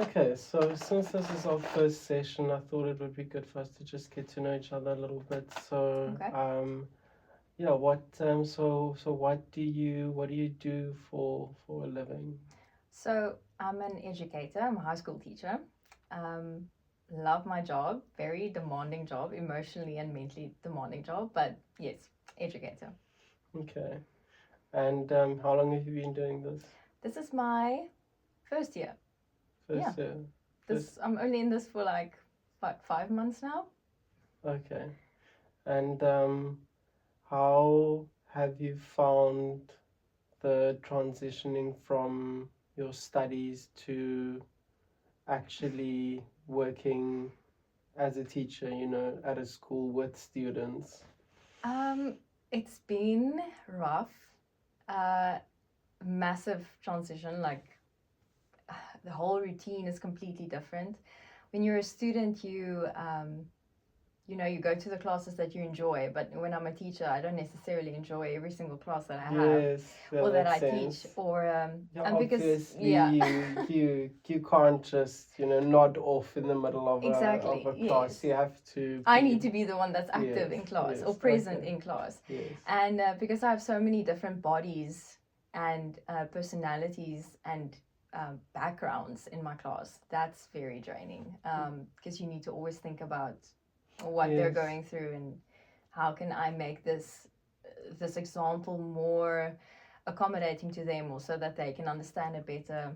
Okay, so since this is our first session, I thought it would be good for us to just get to know each other a little bit. So, Okay. yeah, what do you do for a living? So I'm an educator. I'm a high school teacher. Um, love my job. Very demanding job, emotionally and mentally demanding job. But yes, educator. Okay, and how long have you been doing this? This is my first year. Yeah. First year. First. This I'm only in this for like what 5 months now. Okay, and how have you found the transitioning from your studies to actually working as a teacher, at a school with students? Um, it's been rough. Uh, Massive transition. Like the whole routine is completely different. When you're a student, you go to the classes that you enjoy, but when I'm a teacher, I don't necessarily enjoy every single class that I have Yes, that or that makes I teach, sense. or Yeah, and because obviously yeah, you can't just nod off in the middle of exactly, a class. yes. You have to I be. need to be the one that's active Yes, in class or yes, present okay, in class, yes. and because I have so many different bodies and personalities and backgrounds in my class, that's very draining. Because you need to always think about what they're Yes. going through and how can I make this example more accommodating to them, or so that they can understand it better.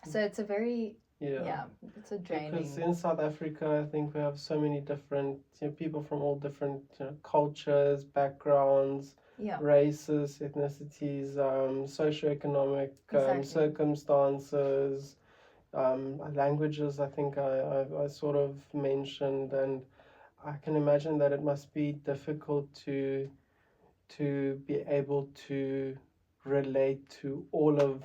So it's a very Yeah. it's a Because draining. in South Africa, I think we have so many different, people from all different, cultures, backgrounds, Yeah, races, ethnicities, socioeconomic exactly. circumstances, languages. I think I sort of mentioned, and I can imagine that it must be difficult to be able to relate to all of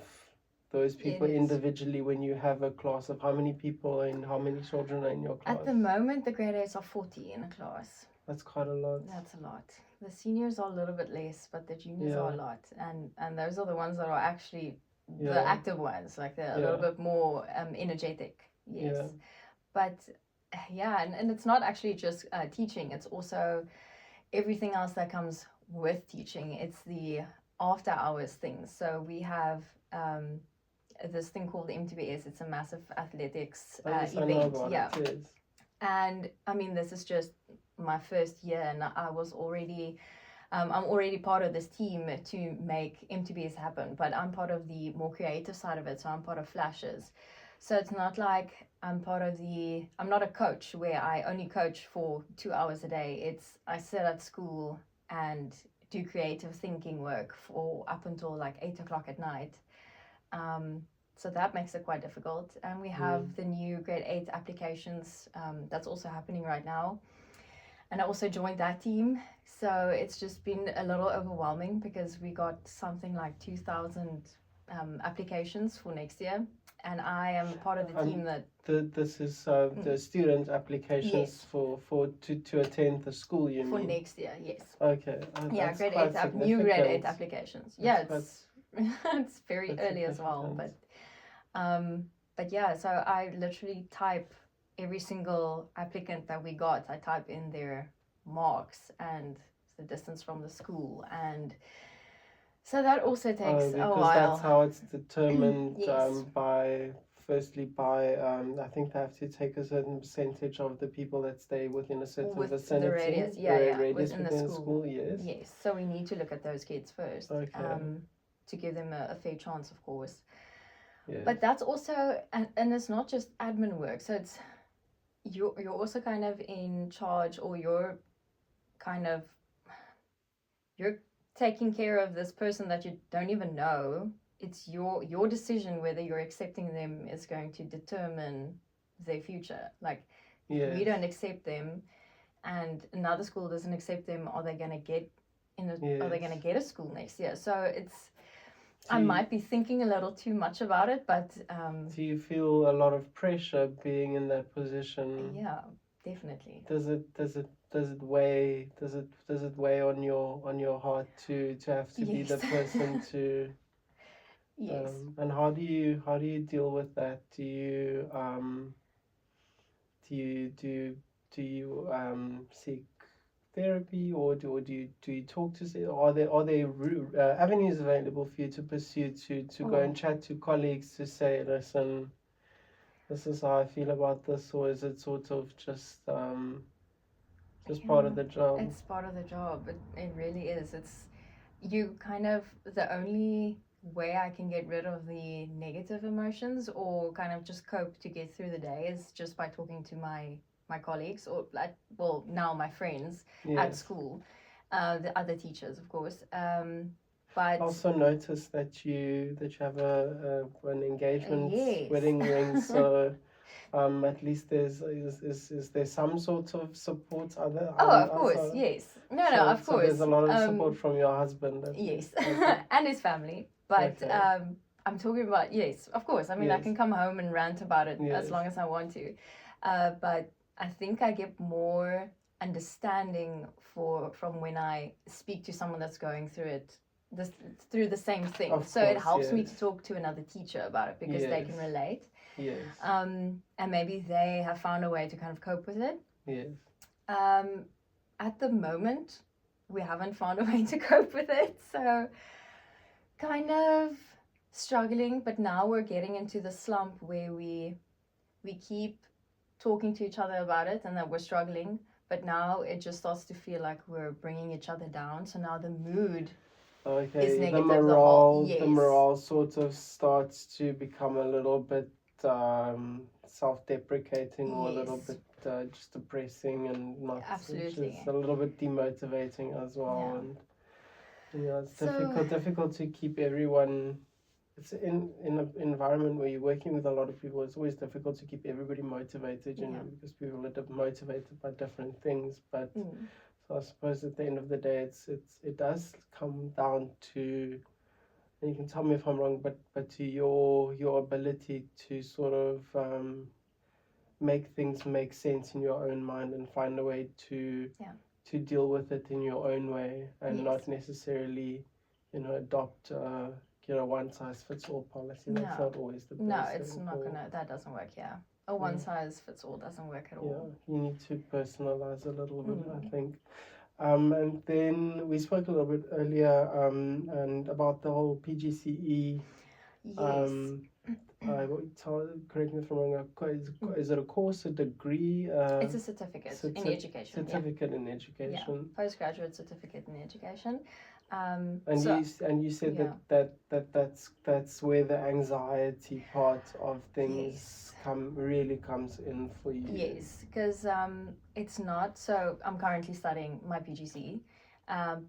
those It people is. individually when you have a class of how many people and how many children are in your At class. the moment, the grade 8s are 40 in a class. That's quite a lot. That's a lot. The seniors are a little bit less, but the juniors are Yeah, a lot. And those are the ones that are actually the yeah, active ones, like they're a little yeah, bit more energetic. Yes. yeah. But yeah, and it's not actually just teaching, it's also everything else that comes with teaching. It's the after hours things. So we have this thing called the MTBS. It's a massive athletics Oh, yes, I know event. about Yeah. it. Yes. And I mean, this is just my first year, and I was already, I'm already part of this team to make MTBS happen, but I'm part of the more creative side of it. So I'm part of Flashes. So it's not like I'm not a coach where I only coach for 2 hours a day. It's, I sit at school and do creative thinking work for up until like 8 o'clock at night. Um, so that makes it quite difficult. And we have the new grade 8 applications that's also happening right now. And I also joined that team. So it's just been a little overwhelming because we got something like 2,000 applications for next year. And I am part of the team that. This is the student applications Yes, to attend the school. You for mean? next year, yes. Okay, Yeah, that's grade quite 8 new grade 8 significant. applications. That's Yeah, it's it's very quite early as well, significant. um, but yeah, so I literally type every single applicant that we got. I type in their marks and the distance from the school, and so that also takes a Because that's while. how it's determined Yes, firstly by I think they have to take a certain percentage of the people that stay within a certain with the vicinity, radius, yeah, radius within the within the school. school. Yes. Yes, so we need to look at those kids first, Okay. to give them a fair chance, of course. Yes. But that's also, and it's not just admin work. So it's you're also kind of in charge, or kind of you're taking care of this person that you don't even know. It's your decision whether you're accepting them is going to determine their future. Like if we Yes. don't accept them and another school doesn't accept them, are they going to get are they going to get a school next year? So it's, I might be thinking a little too much about it, but Do you feel a lot of pressure being in that position? yeah, definitely. Does it weigh on your heart to have to be the Yes. person to Yes. And how do you deal with that? Do you seek therapy, or do you talk to say, are there avenues available for you to pursue, to go Oh, and chat to colleagues to say, listen, this is how I feel about this, or is it sort of just part of yeah, the job? it's part of the job. It really is. It's you kind of the only way I can get rid of the negative emotions or kind of just cope to get through the day is just by talking to my colleagues or like well now my friends at Yes. school, the other teachers of course. I But also noticed that you have an engagement yes. wedding ring, so at least is there some sort of support other Oh, of course, also, yes. No, so of so there's course. a lot of support from your husband at Yes, least. Okay. and his family. But Okay. I'm talking about yes, of course. I mean, I Yes. can come home and rant about it as Yes. long as I want to. But I think I get more understanding from when I speak to someone that's going through it, this through the same thing. Of So it course, helps me to yes. talk to another teacher about it because they can Yes. relate. Yes. And maybe they have found a way to kind of cope with it. Yes. At the moment, we haven't found a way to cope with it, so kind of struggling. But now we're getting into the slump where we keep talking to each other about it and that we're struggling. But now it just starts to feel like we're bringing each other down. So now the mood Okay, is the negative. The whole yes, morale sort of starts to become a little bit self-deprecating, or a little yes, bit just depressing, and not, which is absolutely, a little bit demotivating as well. yeah. And yeah, it's So difficult to keep everyone. It's in an environment where you're working with a lot of people. It's always difficult to keep everybody motivated, yeah, because people are motivated by different things. But mm, so I suppose at the end of the day, it does come down to, and you can tell me if I'm wrong, but to your ability to sort of make things make sense in your own mind and find a way yeah, to deal with it in your own way, and yes. not necessarily, adopt one size fits all policy. That's No, not always the no, best it's thing not for. gonna. That doesn't work. Yeah, a one size fits all doesn't work at Yeah, all. you need to personalize a little bit, I Mm. think. And then we spoke a little bit earlier, and about the whole PGCE. Yes. Um, correct me if I'm wrong. Is it a course, a degree, It's a certificate in education. certificate in Yeah, education? postgraduate certificate in education. And So you said yeah, that's where the anxiety part of yes, things really comes in for you. yes, because it's not. So I'm currently studying my PGCE.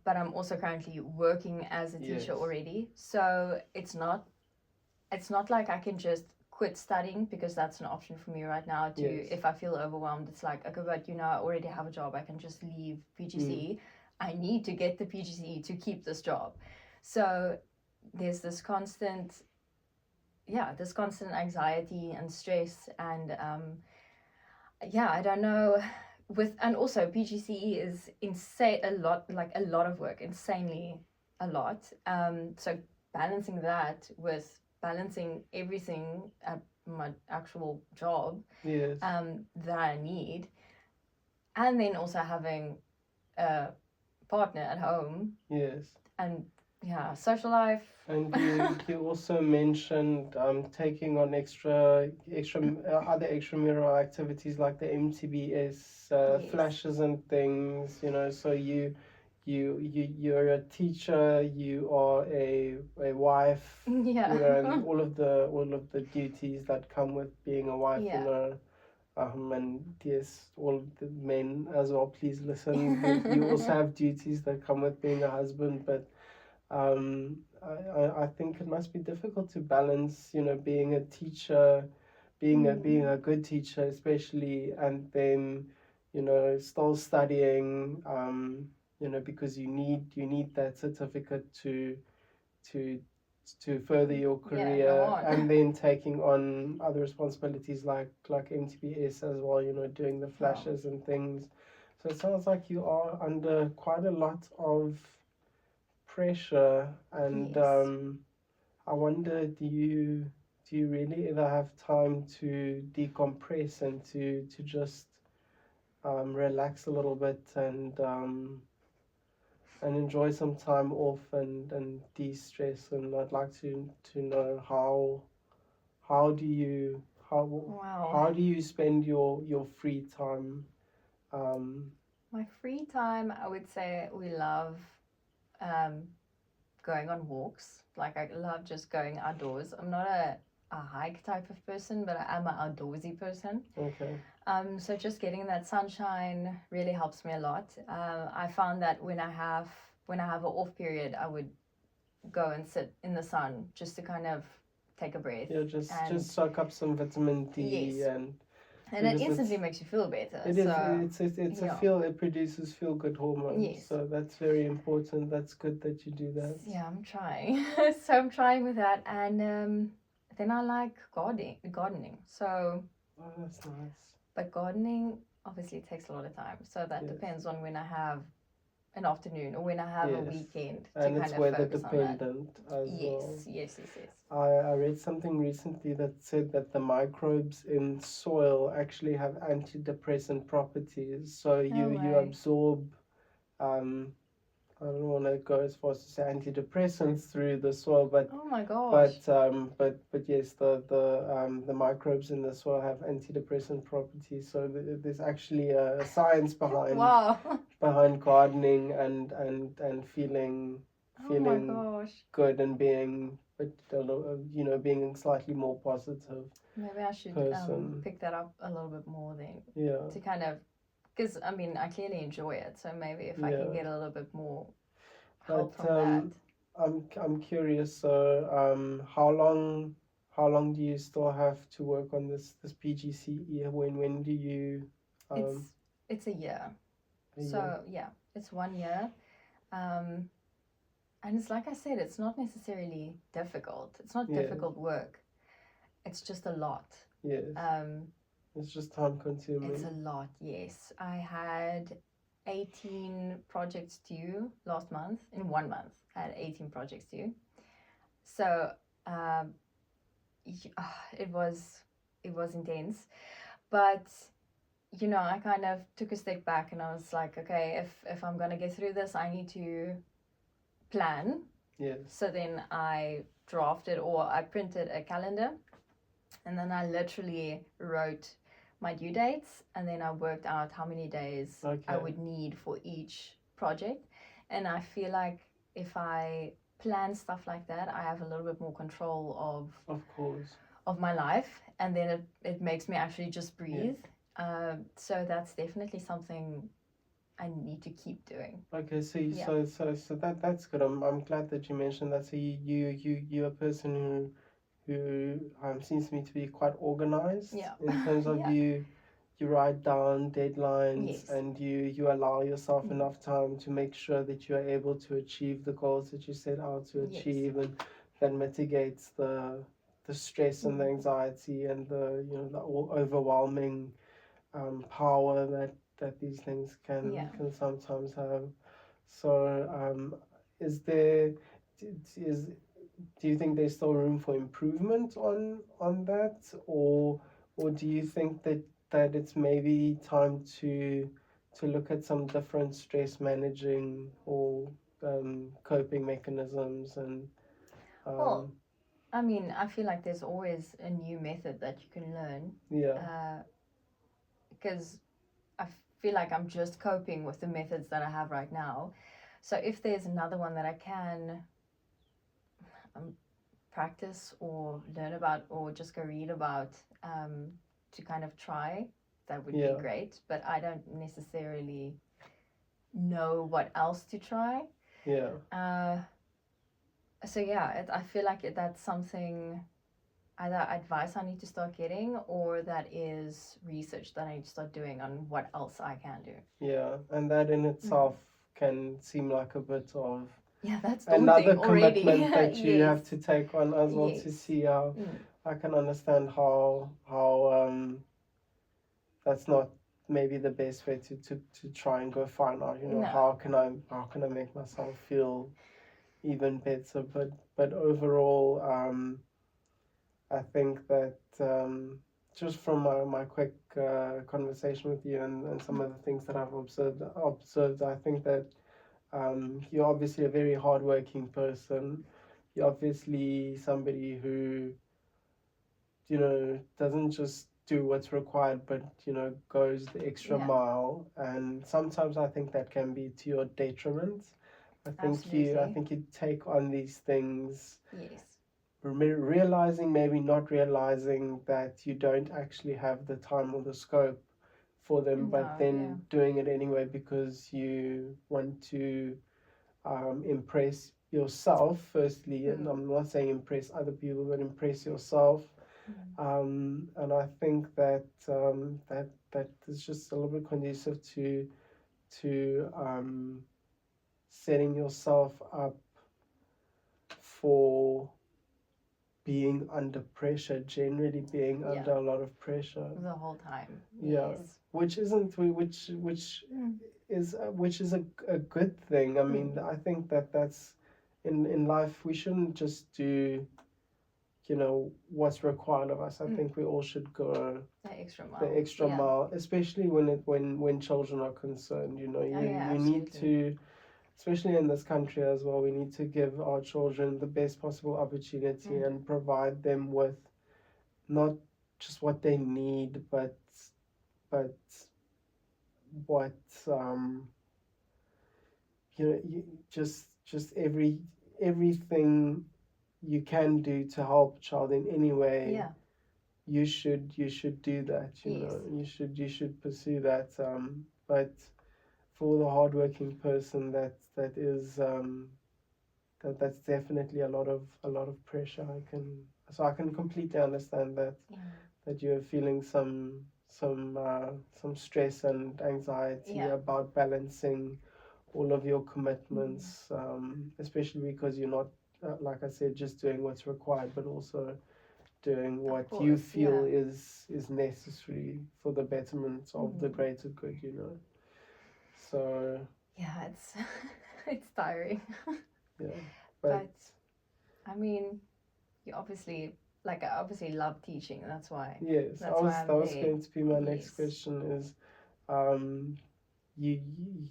But I'm also currently working as a teacher Yes. already. So it's not like I can just quit studying because that's an option for me right now to Yes. if I feel overwhelmed it's like okay but I already have a job I can just leave PGCE. I need to get the PGCE to keep this job, so there's this constant anxiety and stress and I don't know and also PGCE is insane a lot of work, insanely a lot, so balancing that with balancing everything at my actual job Yes. that I need, and then also having a partner at home Yes. and social life. And you also mentioned taking on extra other extramural activities like the MTBS Yes. flashes and things. So you're a teacher, you are a wife. Yeah. And all of the duties that come with being a wife. Yeah. And yes, all the men as well, please listen. You also have duties that come with being a husband, but I think it must be difficult to balance, being a teacher, being a good teacher, especially, and then, still studying, because you need that certificate to to further your Yeah, go career, on. and then taking on other responsibilities like MTBS as well, doing the flashes and things. So it sounds like you are under quite a lot of pressure, and Yes. I wonder, do you really ever have time to decompress and to just relax a little bit and enjoy some time off and de-stress? And I'd like to know how do you Wow. how do you spend your free time? Um, My free time, I would say we love um, going on walks. Like, I love just going outdoors. I'm not a hike type of person, but I am an outdoorsy person. okay. So just getting that sunshine really helps me a lot. I found that when I have an off period, I would go and sit in the sun just to kind of take a breath. Yeah, just And soak up some vitamin D yes, and it because instantly makes you feel better. it is So it's a yeah, it produces feel good hormones. yes. So that's very important. That's good that you do that. Yeah, I'm trying. So I'm trying with that, and then I like gardening. So, Oh, that's nice. but gardening obviously takes a lot of time. So that Yes. depends on when I have an afternoon or when I have a Yes. weekend to And kind it's of weather focus on that. dependent as well. Yes. I read something recently that said that the microbes in soil actually have antidepressant properties. So No you way. absorb I don't want to go as far as to say antidepressants through the soil, Oh my gosh. but yes, the microbes in the soil have antidepressant properties. So there's actually a science Wow. behind gardening and feeling Oh my feeling gosh. good and being being slightly more positive Maybe I should person. pick that up a little bit more then Yeah, to kind of, because I mean I clearly enjoy it. So maybe if I can yeah. get a little bit more But help from that. I'm curious. So how long do you still have to work on this PGCE? When do you It's um it's a year. a year? So yeah, it's 1 year. Um, and it's like I said, it's not necessarily difficult. It's not Yeah, difficult work. It's just a lot. yes. Um, It's just time it's a consuming. lot, yes. I had 18 projects due last month. In 1 month, I had 18 projects due. So um, it was intense. But I kind of took a step back and I was like, okay, if I'm gonna get through this, I need to plan. Yes. So then I drafted or I printed a calendar, and then I literally wrote my due dates, and then I worked out how many days I Okay. would need for each project. And I feel like if I plan stuff like that, I have a little bit more control Of course. of my life, and then it makes me actually just breathe. So that's definitely something I need to keep doing. Okay, so Yeah. that's good. I'm glad that you mentioned that. So you're a person who seems to me to be quite organized Yeah. in terms of Yeah. you write down deadlines Yes. and you allow yourself Mm. enough time to make sure that you are able to achieve the goals that you set out to Yes. achieve, and that mitigates the stress and the anxiety and the overwhelming power that these things Yeah. can sometimes have. So is there is do you think there's still room for improvement on that, or do you think that it's maybe time to look at some different stress managing or coping mechanisms and Well, I mean, I feel like there's always a new method that you can learn. yeah, Because I feel like I'm just coping with the methods that I have right now. So if there's another one that I can practice or learn about or just go read about, to kind of try, that would yeah, be great. But I don't necessarily know what else to try. yeah, So yeah, I feel like that's something, either advice I need to start getting, or that is research that I need to start doing on what else I can do. yeah, and that in itself can seem like a bit of Yeah, that's another daunting already. commitment that you Yes. have to take on as well to Yes. see how I can understand how that's not maybe the best way to try and go find out No. how can I make myself feel even better. But overall, I think that just from my quick conversation with you and some of the things that I've observed, I think that you're obviously a very hardworking person. You're obviously somebody who, doesn't just do what's required, but, goes the extra Yeah, mile. And sometimes I think that can be to your detriment. I absolutely. think you take on these things Yes. realizing, maybe not realizing that you don't actually have the time or the scope for them, but No, yeah. then doing it anyway because you want to impress yourself firstly, and Mm. I'm not saying impress other people, but impress yourself. Mm. And I think that that is just a little bit conducive to setting yourself up for being under pressure, generally being Yeah, under a lot of pressure. the whole time. Yeah, Yes. which isn't Mm. which is a good thing. I mean, Mm. I think that that's in life we shouldn't just do what's required of us. I Mm. think we all should go The extra the mile. extra Yeah. mile, especially when children are concerned. Oh, yeah, You need absolutely. to, especially in this country as well, we need to give our children the best possible opportunity Mm. and provide them with not just what they need, but what just everything you can do to help a child in any way. Yeah. You should do that. Yes. You should pursue that. But for the hardworking person, that's definitely a lot of pressure. I can completely understand that Yeah. you're feeling some stress and anxiety Yeah. about balancing all of your Mm. commitments, especially because you're not, like I said, just doing what's required, but also doing Of what you course. feel Yeah. is necessary for the betterment of the Mm. greater good. So Yeah, it's it's tiring. yeah, but But I mean, you obviously I obviously love teaching. yes, That's why that I'm was there. going to be my next Yes. question is, um, you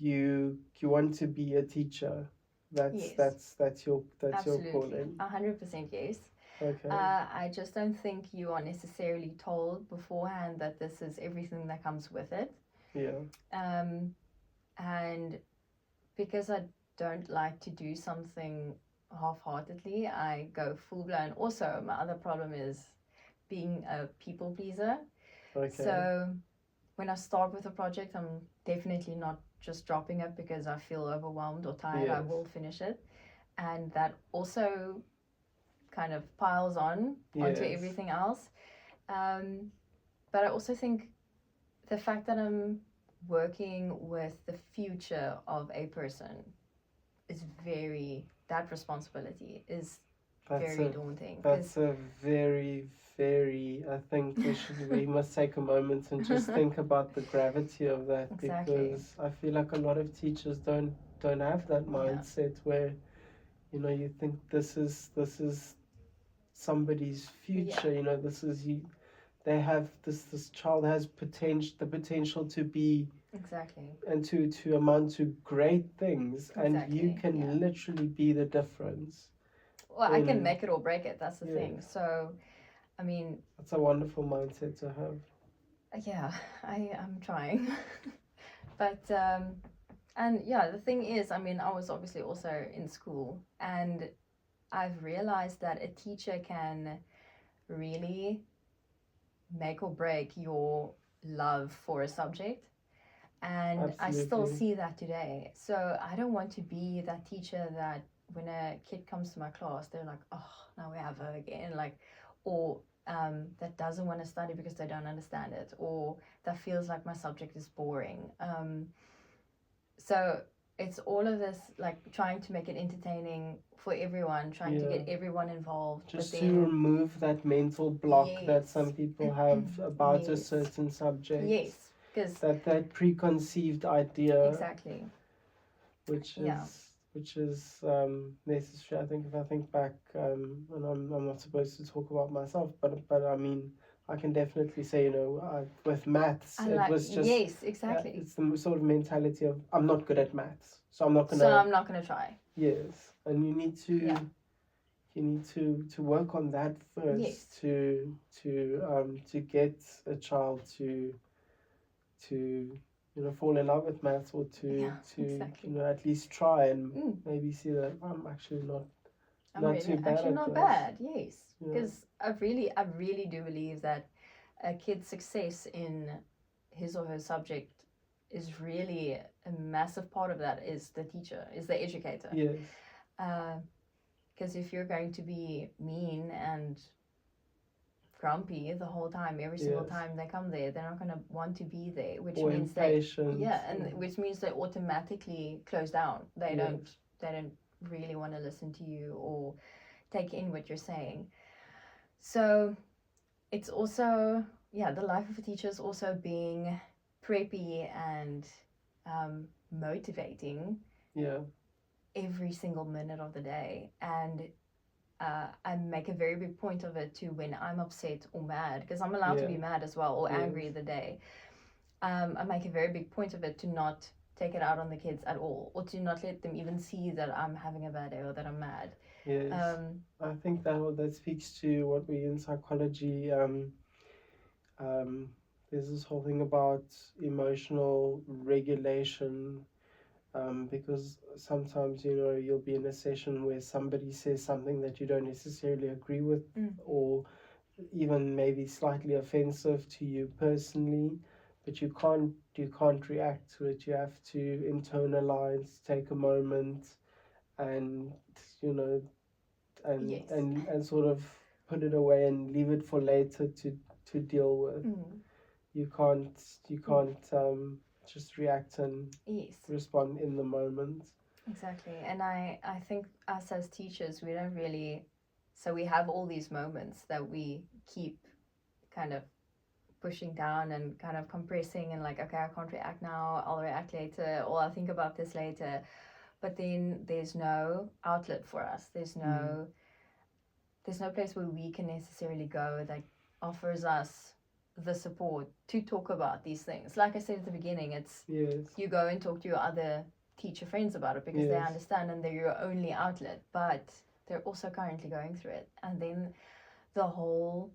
you want to be a teacher. That's Yes. that's that's your Absolutely. calling. 100% yes. Okay. I just don't think you are necessarily told beforehand that this is everything that comes with it. Yeah. Um, and because I don't like to do something half-heartedly, I go full blown. Also, my other problem is being a people pleaser. Okay. So when I start with a project, I'm definitely not just dropping it because I feel overwhelmed or tired. I Yes. will finish it. And that also kind of piles on onto Yes. everything else. But I also think the fact that I'm working with the future of a person is that responsibility is That's very a daunting. that's a very, very, I think we must take a moment and just think about the gravity of that, Exactly. because I feel like a lot of teachers don't have that Yeah. mindset where you think this is somebody's future. This is you. They have this child has the potential to be Exactly. and to amount to great things, and you Exactly. can Yeah. literally be the difference. Well, I can In make it or break it. That's the thing. Yes, So, I mean, that's a wonderful mindset to have. yeah, I'm trying. But and yeah, the thing is, I mean, I was obviously also in school, and I've realized that a teacher can really make or break your love for a subject. And I still Absolutely. see that today. So I don't want to be that teacher that when a kid comes to my class, they're like, oh, now we have her again. Or that doesn't want to study because they don't understand it, or that feels like my subject is boring. So it's all of this, like trying to make it entertaining for everyone, trying to Yeah. get everyone involved. Just but to then, remove that mental block that yes, some people have about a yes, certain subject. yes, because That preconceived idea, exactly, which yeah, is which is necessary. I think if I think back, and I'm not supposed to talk about myself, but I mean, I can definitely say, with maths, I it like, was just yes, exactly. it's the sort of mentality of I'm not good at maths, so I'm not So gonna. I'm not gonna try. Yes, and you need to. Yeah. You need to work on that first Yes. to get a child to fall in love with maths, or Yeah, to exactly. at least try and Mm. maybe see that I'm actually I'm not really too bad actually at not this. bad. Yes, Yeah. because I really do believe that a kid's success in his or her subject is really a massive part of that is the teacher, is the educator. Yes. Because if you're going to be mean and grumpy the whole time, every single Yes. time they come there, they're not going to want to be there, which Or means they, impatient. yeah, and which means they automatically close down. They Yes. don't really want to listen to you or take in what you're saying. So it's also, yeah, the life of a teacher is also being preppy and motivating Yeah. every single minute of the day. And I make a very big point of it too when I'm upset or mad, because I'm allowed to be mad as well, or angry the day. I make a very big point of it to not take it out on the kids at all, or to not let them even see that I'm having a bad day or that I'm mad. Yes. I think that speaks to what we in psychology. There's this whole thing about emotional regulation. Because sometimes you'll be in a session where somebody says something that you don't necessarily agree with, or even maybe slightly offensive to you personally, but you can't react to it. You have to internalize, take a moment, and you know and Yes. and sort of put it away and leave it for later to deal with. You can't just react and Yes, respond in the moment. exactly. And I think us as teachers, we don't really, so we have all these moments that we keep kind of pushing down and kind of compressing and like, okay, I can't react now, I'll react later, or I'll think about this later. But then there's no outlet for us. There's no place where we can necessarily go that offers us the support to talk about these things. Like I said at the beginning, it's you go and talk to your other teacher friends about it because they understand and they're your only outlet, but they're also currently going through it. And then the whole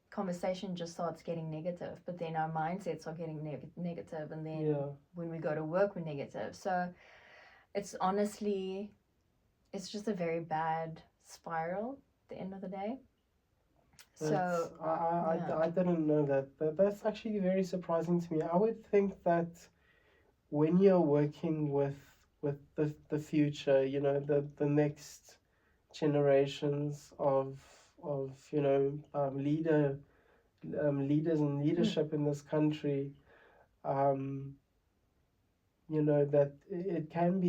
conversation just starts getting negative, but then our mindsets are getting negative, and then when we go to work, we're negative. So it's honestly, it's just a very bad spiral at the end of the day. So I didn't know that. That's actually very surprising to me. I would think that when you're working with the future, the next generations of leaders and leadership in this country, that it can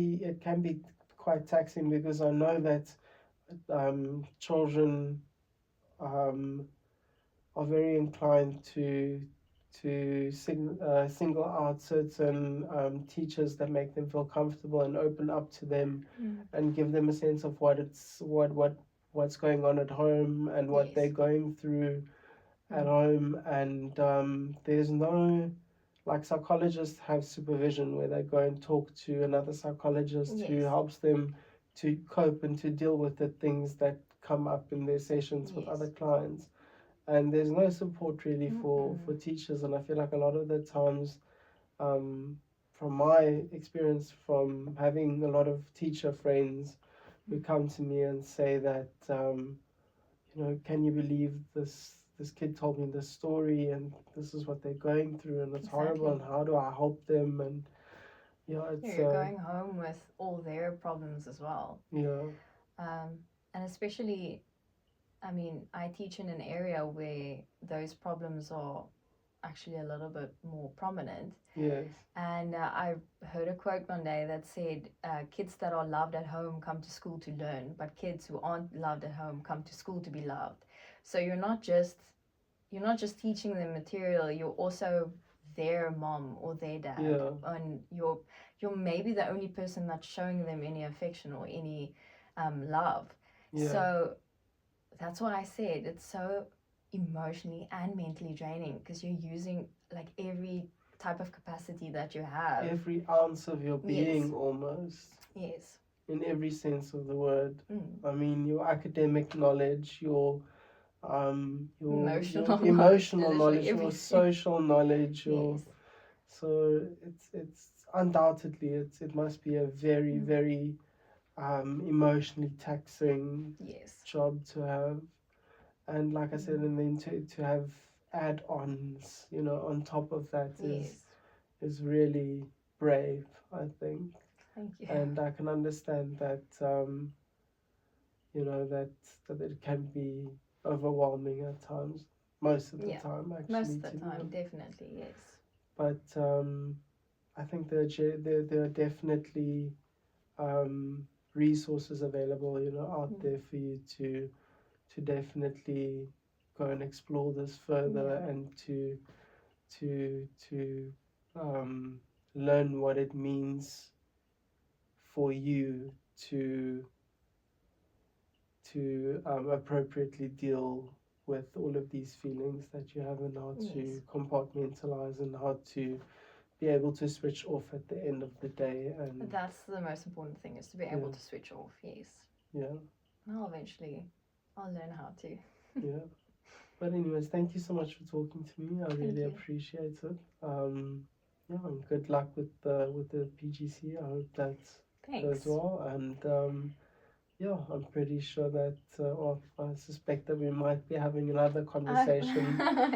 be quite taxing, because I know that children are very inclined to single out certain teachers that make them feel comfortable and open up to them, and give them a sense of what's going on at home and what they're going through at home. And there's no, like, psychologists have supervision where they go and talk to another psychologist who helps them to cope and to deal with the things that come up in their sessions with other clients. And there's no support really for teachers. And I feel like a lot of the times, from my experience from having a lot of teacher friends who come to me and say that, can you believe this kid told me this story, and this is what they're going through, and it's horrible, and how do I help them? And it's you're going home with all their problems as well. And especially, I mean, I teach in an area where those problems are actually a little bit more prominent. Yes. And I heard a quote one day that said, kids that are loved at home come to school to learn, but kids who aren't loved at home come to school to be loved. So you're not just teaching them material, you're also their mom or their dad, Yeah. and you're maybe the only person that's showing them any affection or any love. Yeah. So that's why I said it's so emotionally and mentally draining, because you're using like every type of capacity that you have. Every ounce of your being, Yes. almost. Yes. In every sense of the word. Mm. I mean, your academic knowledge, your Emotional knowledge, your everything. social knowledge, your Yes. so it's undoubtedly it must be a very very emotionally taxing Yes. job to have, and like I said, and then to have add-ons, on top of that Yes. is really brave, I think. Thank you. And I can understand that that it can be overwhelming at times, most of the time actually. Most of the time, definitely, yes. But I think there are definitely resources available, out there for you to definitely go and explore this further, and to learn what it means for you to appropriately deal with all of these feelings that you have, and how to compartmentalize, and how to be able to switch off at the end of the day. And that's the most important thing, is to be able to switch off. Yes. Yeah. Well, eventually I'll learn how to. Yeah. But anyways, thank you so much for talking to me. I really appreciate it. Yeah, and good luck with the PGC. I hope that goes well. And yeah, I'm pretty sure that, well, I suspect that we might be having another conversation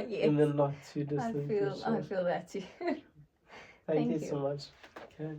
in the not too distant future. I feel that too. Thank you so much. Okay.